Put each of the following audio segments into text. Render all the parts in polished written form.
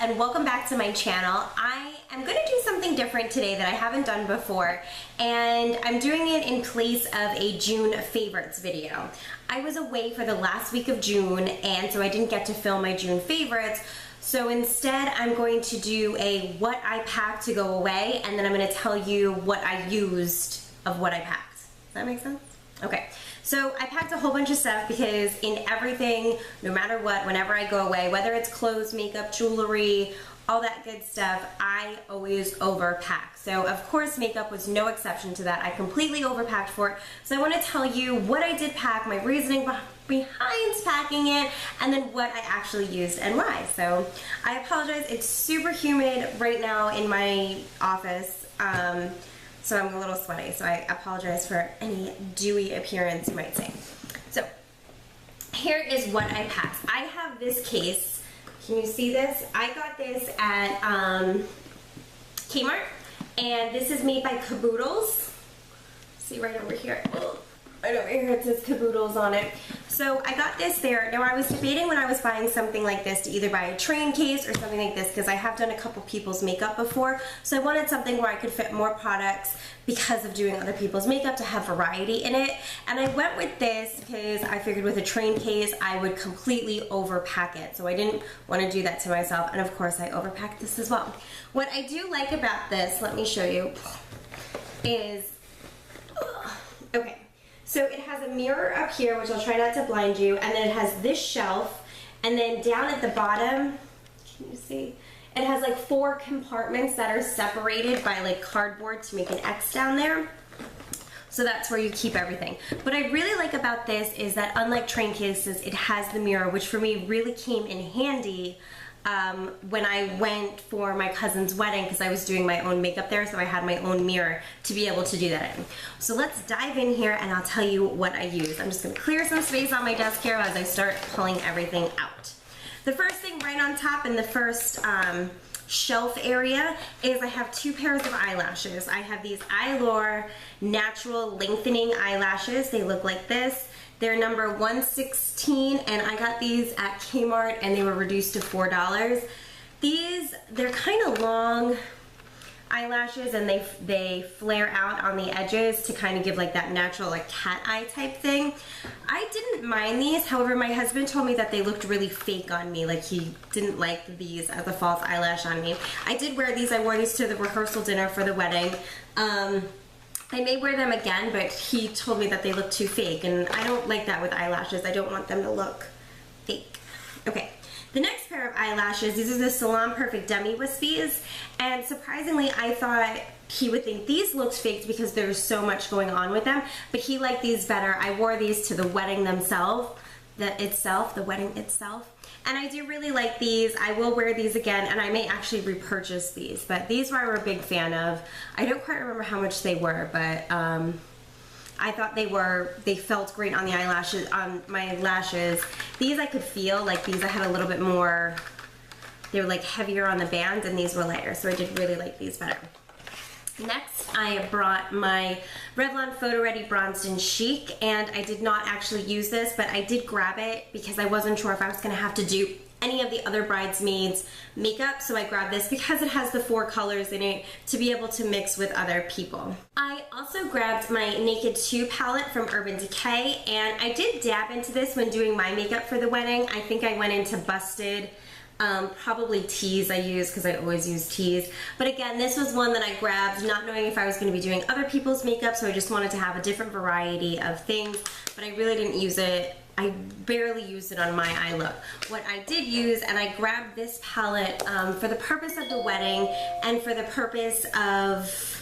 and welcome back to my channel. I am going to do something different today that I haven't done before, and I'm doing it in place of a June favorites video. I was away for the last week of June, and so I didn't get to film my June favorites. So instead, I'm going to do a what I packed to go away, and then I'm going to tell you what I used of what I packed. Does that make sense? Okay. So I packed a whole bunch of stuff because in everything, no matter what, whenever I go away, whether it's clothes, makeup, jewelry, all that good stuff, I always overpack. So of course makeup was no exception to that. I completely overpacked for it. So I want to tell you what I did pack, my reasoning behind packing it, and then what I actually used and why. So I apologize, it's super humid right now in my office. So I'm a little sweaty, so I apologize for any dewy appearance you might see. So here is what I packed. I have this case. Can you see this? I got this at Kmart, and this is made by Caboodles. See right over here. Right over here it says Caboodles on it. So I got this there. Now I was debating when I was buying something like this to either buy a train case or something like this because I have done a couple people's makeup before. So I wanted something where I could fit more products because of doing other people's makeup to have variety in it. And I went with this because I figured with a train case I would completely overpack it. So I didn't want to do that to myself. And of course I overpacked this as well. What I do like about this, let me show you, is, okay. So it has a mirror up here, which I'll try not to blind you, and then it has this shelf, and then down at the bottom, can you see? It has like 4 compartments that are separated by like cardboard to make an X down there. So that's where you keep everything. What I really like about this is that unlike train cases, it has the mirror, which for me really came in handy when I went for my cousin's wedding because I was doing my own makeup there, so I had my own mirror to be able to do that in. So let's dive in here and I'll tell you what I use. I'm just going to clear some space on my desk here as I start pulling everything out. The first thing right on top in the first shelf area is I have 2 pairs of eyelashes. I have these Eylure natural lengthening eyelashes. They look like this. They're number 116, and I got these at Kmart, and they were reduced to $4. They're kind of long eyelashes, and they flare out on the edges to kind of give like that natural like cat eye type thing. I didn't mind these, however my husband told me that they looked really fake on me, like he didn't like these as a false eyelash on me. I did wear these. I wore these to the rehearsal dinner for the wedding. I may wear them again, but he told me that they look too fake, and I don't like that with eyelashes. I don't want them to look fake. Okay, the next pair of eyelashes, these are the Salon Perfect Demi Wispies, and surprisingly, I thought he would think these looked fake because there's so much going on with them, but he liked these better. I wore these to the wedding themselves, the wedding itself. And I do really like these. I will wear these again, and I may actually repurchase these, but these were a big fan of. I don't quite remember how much they were, but I thought they felt great on the eyelashes, on my lashes. These I could feel, like these I had a little bit more, they were like heavier on the band, and these were lighter, so I did really like these better. Next, I brought my Revlon Photo Ready Bronzed and Chic, and I did not actually use this, but I did grab it because I wasn't sure if I was going to have to do any of the other bridesmaids makeup, so I grabbed this because it has the 4 colors in it to be able to mix with other people. I also grabbed my Naked 2 palette from Urban Decay, and I did dab into this when doing my makeup for the wedding. I think I went into Busted. Probably teas I use because I always use teas. But again, this was one that I grabbed not knowing if I was going to be doing other people's makeup, so I just wanted to have a different variety of things, but I really didn't use it. I barely used it on my eye look. What I did use, and I grabbed this palette for the purpose of the wedding and for the purpose of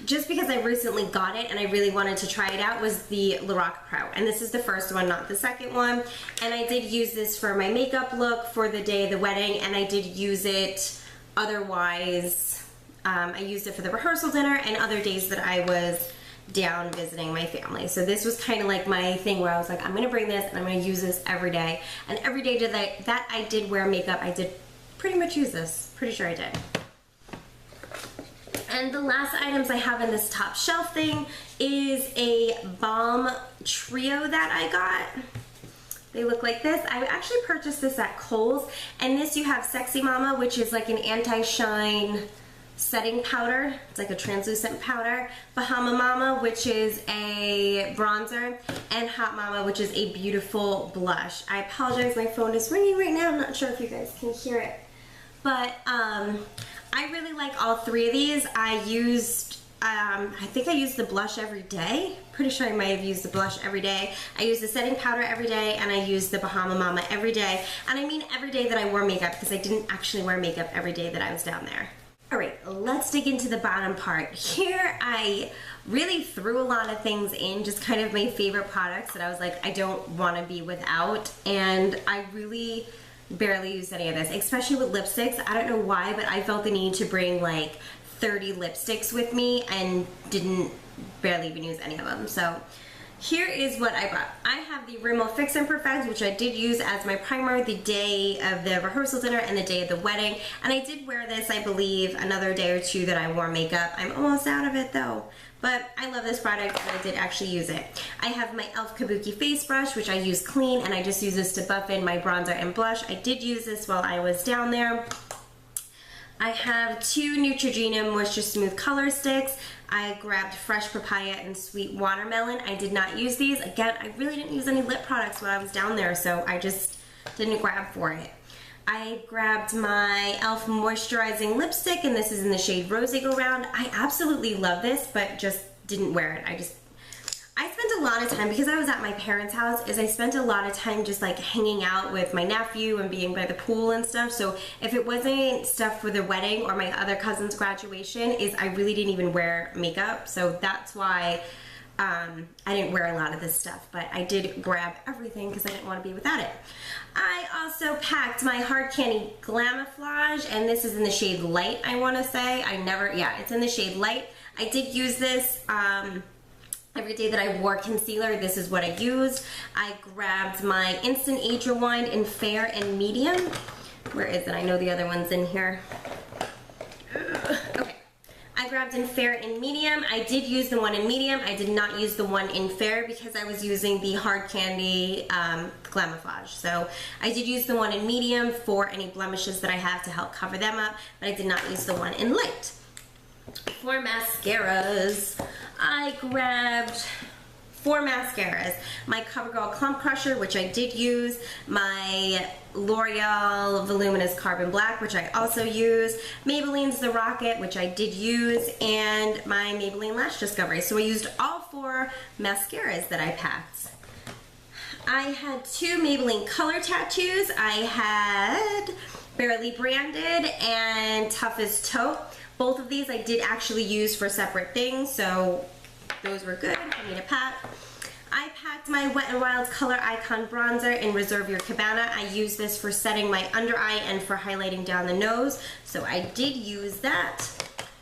just because I recently got it and I really wanted to try it out, was the Lorac Pro. And this is the first one, not the second one. And I did use this for my makeup look for the day of the wedding, and I did use it otherwise. I used it for the rehearsal dinner and other days that I was down visiting my family. So this was kind of like my thing where I was like, I'm going to bring this and I'm going to use this every day. And every day that I did wear makeup, I did pretty much use this. Pretty sure I did. And the last items I have in this top shelf thing is a balm trio that I got. They look like this. I actually purchased this at Kohl's, and this you have Sexy Mama, which is like an anti-shine setting powder. It's like a translucent powder. Bahama Mama, which is a bronzer, and Hot Mama, which is a beautiful blush. I apologize, my phone is ringing right now. I'm not sure if you guys can hear it. But I really like all three of these. I think I use the blush every day. Pretty sure I might have used the blush every day. I use the setting powder every day, and I use the Bahama Mama every day. And I mean every day that I wore makeup, because I didn't actually wear makeup every day that I was down there. All right, let's dig into the bottom part. Here I really threw a lot of things in, just kind of my favorite products that I was like, I don't want to be without. And I really barely used any of this, especially with lipsticks. I don't know why, but I felt the need to bring like 30 lipsticks with me and didn't barely even use any of them. So here is what I brought. I have the Rimmel Fix and Perfect, which I did use as my primer the day of the rehearsal dinner and the day of the wedding. And I did wear this, I believe, another day or two that I wore makeup. I'm almost out of it though. But I love this product, and I did actually use it. I have my e.l.f. Kabuki face brush, which I use clean, and I just use this to buff in my bronzer and blush. I did use this while I was down there. I have two Neutrogena Moisture Smooth Color Sticks. I grabbed Fresh Papaya and Sweet Watermelon. I did not use these. Again, I really didn't use any lip products when I was down there, so I just didn't grab for it. I grabbed my e.l.f. Moisturizing Lipstick, and this is in the shade Rosy Go Round. I absolutely love this, but just didn't wear it. I spent a lot of time, because I was at my parents' house, I spent a lot of time just like hanging out with my nephew and being by the pool and stuff. So if it wasn't stuff for the wedding or my other cousin's graduation, I really didn't even wear makeup. So that's why I didn't wear a lot of this stuff, but I did grab everything because I didn't want to be without it. I also packed my Hard Candy Glamouflage, and this is in the shade Light, I want to say. It's in the shade Light. I did use this every day that I wore concealer. This is what I used. I grabbed my Instant Age Rewind in Fair and Medium. Where is it? I know the other one's in here. Okay. I grabbed in Fair and Medium. I did use the one in Medium. I did not use the one in Fair because I was using the Hard Candy Glamouflage. So I did use the one in Medium for any blemishes that I have to help cover them up, but I did not use the one in Light. For mascaras, I grabbed 4 mascaras. My CoverGirl Clump Crusher, which I did use, my L'Oreal Voluminous Carbon Black, which I also use, Maybelline's The Rocket, which I did use, and my Maybelline Lash Discovery. So I used all 4 mascaras that I packed. I had 2 Maybelline Color Tattoos. I had Barely Branded and Tough as Taupe. Both of these I did actually use for separate things, so those were good for me to pack. I packed my Wet n Wild Color Icon Bronzer in Reserve Your Cabana. I use this for setting my under eye and for highlighting down the nose, so I did use that.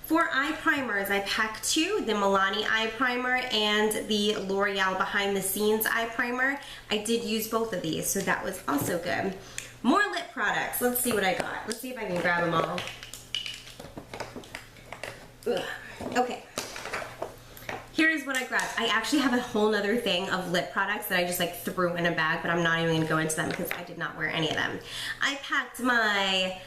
For eye primers, I packed 2, the Milani Eye Primer and the L'Oreal Behind the Scenes Eye Primer. I did use both of these, so that was also good. More lip products. Let's see what I got. Let's see if I can grab them all. Ugh. Okay. Here's what I grabbed. I actually have a whole nother thing of lip products that I just like threw in a bag, but I'm not even going to go into them because I did not wear any of them. I packed my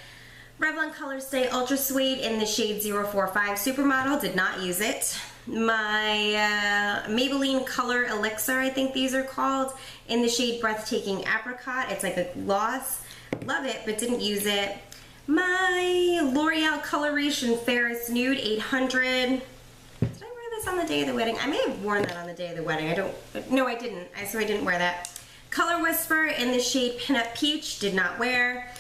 Revlon Color Stay Ultra Suede in the shade 045 Supermodel. Did not use it. My Maybelline Color Elixir, I think these are called, in the shade Breathtaking Apricot. It's like a gloss. Love it, but didn't use it. My L'Oreal Coloration Ferris Nude 800. Did I wear this on the day of the wedding? I may have worn that on the day of the wedding. No, I didn't. So I didn't wear that. Color Whisper in the shade Pinup Peach. Did not wear.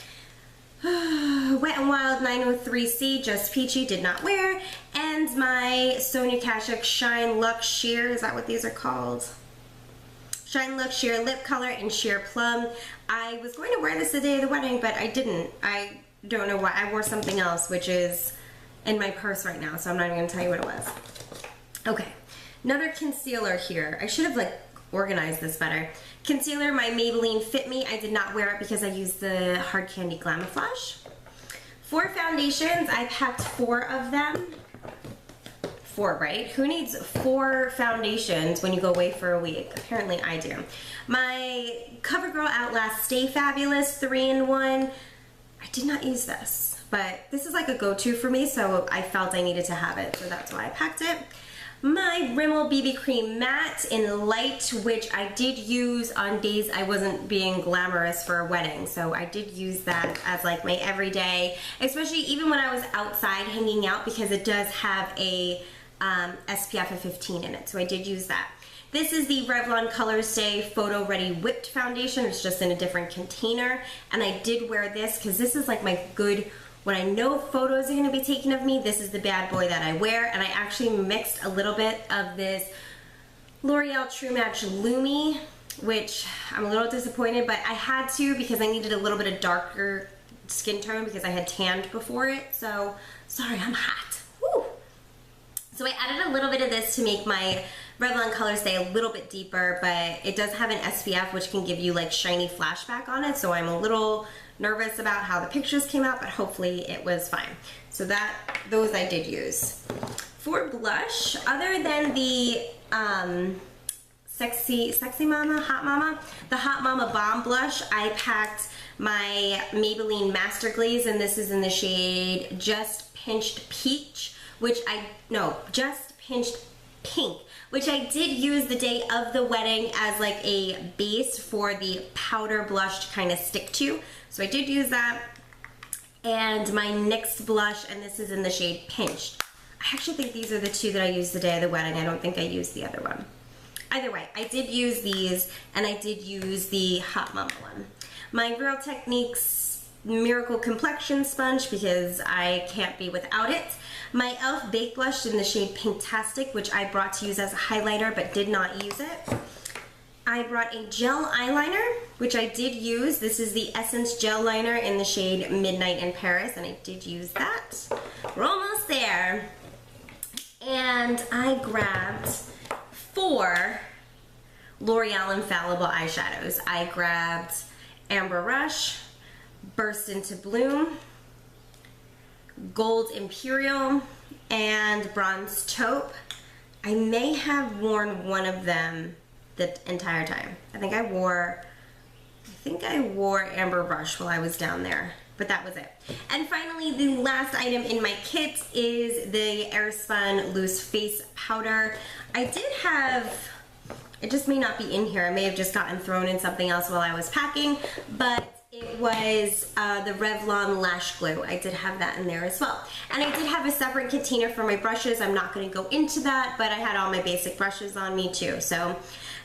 Wet n Wild 903C Just Peachy. Did not wear. And my Sonia Kashuk Shine Luxe Sheer. Is that what these are called? Shine Luxe Sheer Lip Color in Sheer Plum. I was going to wear this the day of the wedding, but I didn't. I don't know why. I wore something else, which is in my purse right now, so I'm not even going to tell you what it was. Okay, another concealer here. I should have like organized this better. Concealer, my Maybelline Fit Me. I did not wear it because I used the Hard Candy Glamouflage. For foundations, I packed 4 of them. 4, right? Who needs 4 foundations when you go away for a week? Apparently I do. My CoverGirl Outlast Stay Fabulous 3-in-1. I did not use this, but this is like a go-to for me, so I felt I needed to have it, so that's why I packed it. My Rimmel BB Cream Matte in Light, which I did use on days I wasn't being glamorous for a wedding. So I did use that as like my everyday, especially even when I was outside hanging out, because it does have a SPF of 15 in it. So I did use that. This is the Revlon Colorstay Photo Ready Whipped Foundation. It's just in a different container. And I did wear this because this is like my good, when I know photos are gonna be taken of me, this is the bad boy that I wear. And I actually mixed a little bit of this L'Oreal True Match Lumi, which I'm a little disappointed, but I had to because I needed a little bit of darker skin tone because I had tanned before it. So, sorry, I'm hot. Woo. So I added a little bit of this to make my Revlon color stay a little bit deeper, but it does have an SPF which can give you like shiny flashback on it, so I'm a little nervous about how the pictures came out, but hopefully it was fine. So those I did use. For blush, other than the Sexy Mama, Hot Mama, the Hot Mama Bomb Blush, I packed my Maybelline Master Glaze, and this is in the shade Just Pinched Peach, Just Pinched Pink, which I did use the day of the wedding as like a base for the powder blush to kind of stick to. So I did use that. And my NYX blush, and this is in the shade Pinched. I actually think these are the two that I used the day of the wedding. I don't think I used the other one. Either way, I did use these, and I did use the Hot Mama one. My Real Techniques Miracle Complexion Sponge, because I can't be without it. My e.l.f. Baked Blush in the shade Pinktastic, which I brought to use as a highlighter but did not use it. I brought a gel eyeliner, which I did use. This is the Essence Gel Liner in the shade Midnight in Paris, and I did use that. We're almost there. And I grabbed 4 L'Oreal Infallible eyeshadows. I grabbed Amber Rush, Burst into Bloom, Gold Imperial, and Bronze Taupe. I may have worn one of them the entire time. I think I wore Amber Rush while I was down there, but that was it. And finally, the last item in my kit is the Airspun Loose Face Powder. I did have, it just may not be in here, I may have just gotten thrown in something else while I was packing, but it was the Revlon Lash Glue. I did have that in there as well. And I did have a separate container for my brushes. I'm not going to go into that, but I had all my basic brushes on me too. So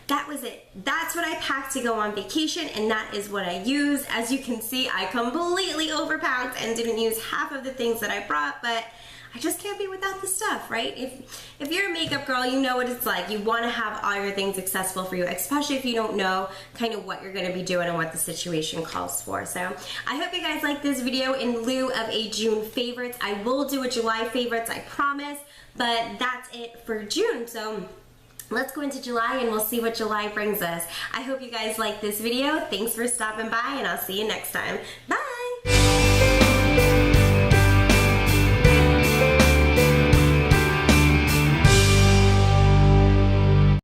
that was it. That's what I packed to go on vacation, and that is what I use. As you can see, I completely overpacked and didn't use half of the things that I brought, but I just can't be without the stuff, right? If you're a makeup girl, you know what it's like. You want to have all your things accessible for you, especially if you don't know kind of what you're going to be doing and what the situation calls for. So I hope you guys like this video in lieu of a June favorites. I will do a July favorites, I promise, but that's it for June. So let's go into July and we'll see what July brings us. I hope you guys like this video. Thanks for stopping by, and I'll see you next time. Bye!